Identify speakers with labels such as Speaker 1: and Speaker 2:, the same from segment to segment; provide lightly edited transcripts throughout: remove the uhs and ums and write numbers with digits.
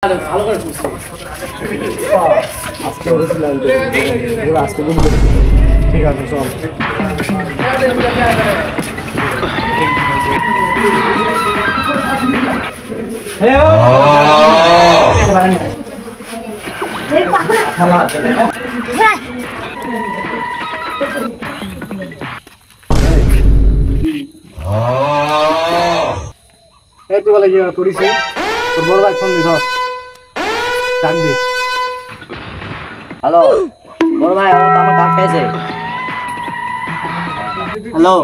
Speaker 1: ভালো করে বুঝছি আজকে বলেছিলাম পুরো আজকে বুঝ ঠিক আছে চল এই তুই বলে কি করিস তোর বড় ভাই ফোন দিছ
Speaker 2: हेलो बोल भाई আমার কাট कैसे हेलो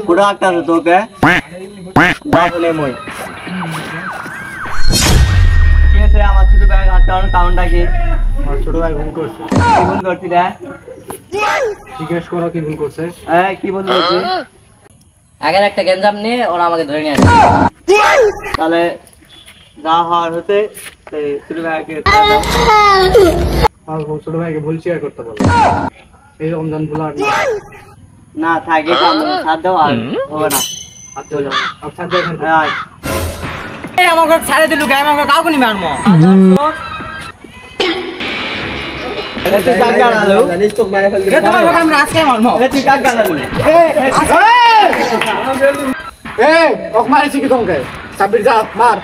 Speaker 2: कुड़ा आक्टर तो के बाबले মই कैसे আমার ছোট ভাই আটার কাউন্টটা কি
Speaker 1: আমার ছোট ভাই ভুল করছে
Speaker 2: কি ভুল করছি রে
Speaker 1: জিজ্ঞেস করো কি ভুল করছে
Speaker 2: কি ভুল করছি আগের একটা গেঞ্জাম নিয়ে ওরা আমাকে ধরে নিয়ে আসে তাহলে যা হওয়ার হতে ছোট ভাইকে
Speaker 1: ছোট ভাইকে ভুল শেয়ার করতে বলো এই রমজান ভুল আর
Speaker 2: না থাকে সাথ দাও আর হবে না
Speaker 1: আচ্ছা আচ্ছা দেখেন
Speaker 2: এই আমাকে ছাড়ে দিলু গায় আমাকে কাউকে নি মারমো তুই কাক গালালো জানিস তো মারে ফেল দিই তোমার কথা আমরা আজকে মারমো তুই কাক গালালো
Speaker 1: ওক মারিছি কি তোমাকে সাবির যা মার